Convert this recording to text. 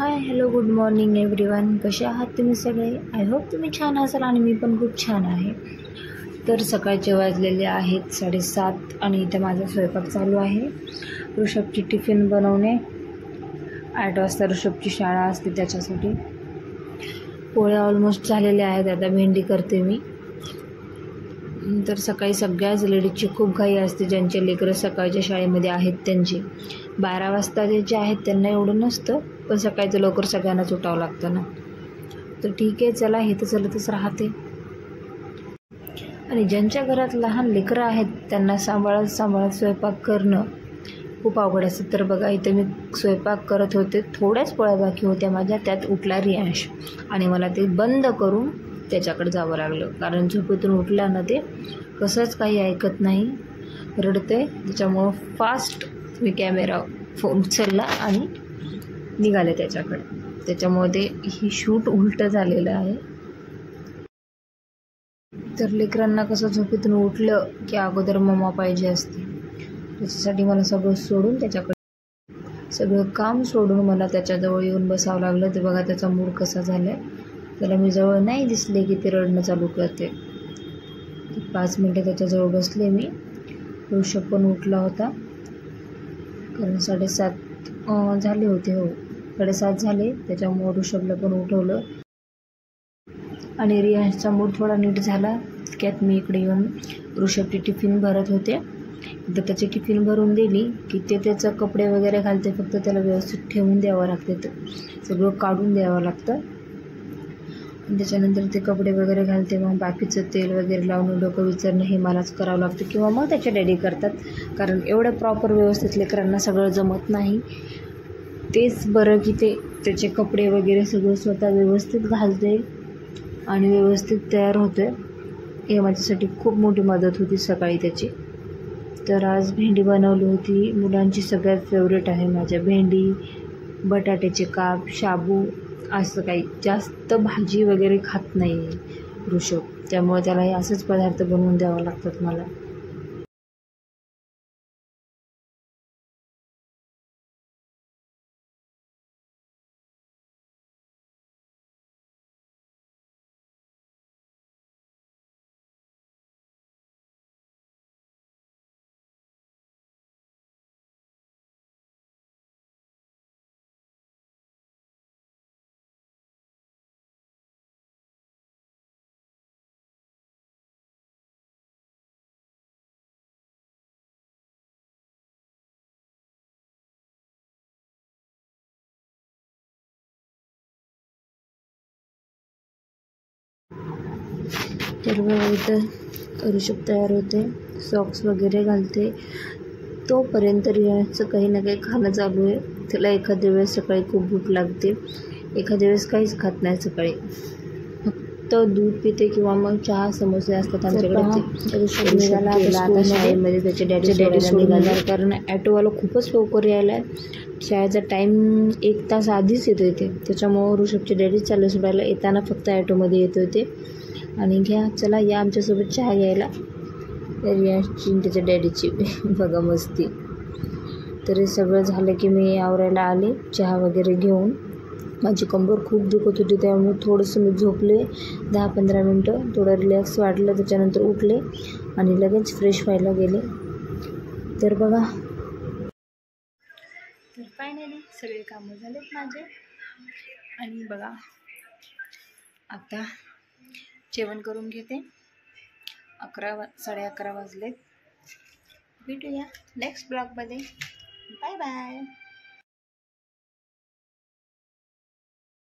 Hi hello good morning everyone. कसे आहात तुम्ही सगळे? आय होप तुम्ही छान असाल आणि मी पण खूप छान आहे. तर सकाळचे वाजलेले आहेत 7:30 आणि इथं माझा स्वयंपाक चालू आहे. ऋषभची टिफिन बनवणे. 8 वाजता ऋषभची शाळा असते त्याच्यासाठी. पोळ्या ऑलमोस्ट झालेल्या आहेत. आता भेंडी करते मी. तर सकाळी सगळ्याच लेडीजची खूप घाई असते. ज्यांचे लेकरं सकाळच्या शाळेमध्ये आहेत त्यांची 12 वाजता जे आहेत त्यांना एवढं नसतं, पण सकाळचं लवकर सगळ्यांनाच उठावं लागतं ना. तर ठीक आहे, चला हे तर चालतच राहते. आणि ज्यांच्या घरात लहान लेकरं आहेत त्यांना सांभाळत स्वयंपाक करणं खूप अवघड असतं. तर बघा, इथं मी स्वयंपाक करत होते, थोड्याच पोळ्या बाकी होत्या माझ्या. त्यात उठला रियांश आणि मला ते बंद करून त्याच्याकडे जावं लागलं, कारण झोपेतून उठला ना ते कसंच काही ऐकत नाही, रडते. त्याच्यामुळं फास्ट मी फोन उचलला आणि निघाले त्याच्याकडे. त्याच्यामुळे ते ही शूट उलटं झालेलं आहे. तर लेकरांना कसं झोपेतून उठलं की अगोदर मम्मा पाहिजे असते. त्याच्यासाठी मला सगळं सोडून सगळं काम सोडून मला त्याच्याजवळ येऊन बसावं लागलं. तर बघा त्याचा मूड कसा झाला आहे. त्याला मी जवळ नाही दिसले की ते रडणं चालू करते. 5 मिनटं त्याच्याजवळ बसले मी. ऋषभ पण उठला होता, कारण 7:30 झाले होते. 7:30 झाले. त्याच्यामुळे ऋषभला पण उठवलं आणि रियांशचा मूड थोडा नीट झाला. त्यात मी इकडे येऊन ऋषभची टिफिन भरत होते. एकदा त्याची टिफिन भरून दिली की ते त्याचं कपडे वगैरे घालते. फक्त त्याला व्यवस्थित ठेवून द्यावं लागते, तर सगळं काढून द्यावं लागतं. आणि त्याच्यानंतर ते कपडे वगैरे घालते. मग बाकीचं तेल वगैरे लावून डोकं विचारणं हे मलाच करावं लागतं, किंवा मग त्याचे डॅडी करतात, कारण एवढं प्रॉपर व्यवस्थित लेकरांना सगळं जमत नाही. तेच बरं की ते त्याचे कपडे वगैरे सगळं स्वतः व्यवस्थित घालते आणि व्यवस्थित तयार होते. हे माझ्यासाठी खूप मोठी मदत होती सकाळी त्याची. तर आज भेंडी बनवली होती. मुलांची सगळ्यात फेवरेट आहे माझ्या भेंडी, बटाट्याचे काप, शाबू. असं काही जास्त भाजी वगैरे खात नाही ऋषभ, त्यामुळे त्याला हे असंच पदार्थ बनवून द्यावं लागतात मला. तर इथं ऋषभ तयार होते, सॉक्स वगैरे घालते. तोपर्यंत रियांशचं काही ना काही खाणं चालू आहे. त्याला एखाद्या वेळेस सकाळी खूप भूक लागते, एखाद्या वेळेस काहीच खात नाही. सकाळी फक्त दूध पिते किंवा मग चहा समोसे असतात आमच्याकडे. ऋषभ निघाला आता शाळेमध्ये. त्याचे डॅडी निघाले, कारण ॲटोवाला खूपच लवकर यायला आहे. शाळेचा टाईम 1 तास आधीच येतो इथे. त्याच्यामुळं ऋषभचे डॅडीच चालले सोडायला. येताना फक्त ॲटोमध्ये येत होते. आणि घ्या, चला या आमच्यासोबत चहा घ्यायला. रियांशची त्याच्या डॅडीची बघा मस्ती. तर हे सगळं झालं की मी आवरायला आले चहा वगैरे घेऊन. माझी कंबर खूप दुखत होती, त्यामुळे थोडंसं मी झोपले 10-15 मिनटं. थोडं रिलॅक्स वाटलं. त्याच्यानंतर उठले आणि लगेच फ्रेश व्हायला गेले. तर बघा, तर फायनली सगळे कामं झालेत माझे. आणि बघा आता जेवण करून घेते. 11:30 वाजलेत. भेटूया नेक्स्ट ब्लॉगमध्ये. Bye bye.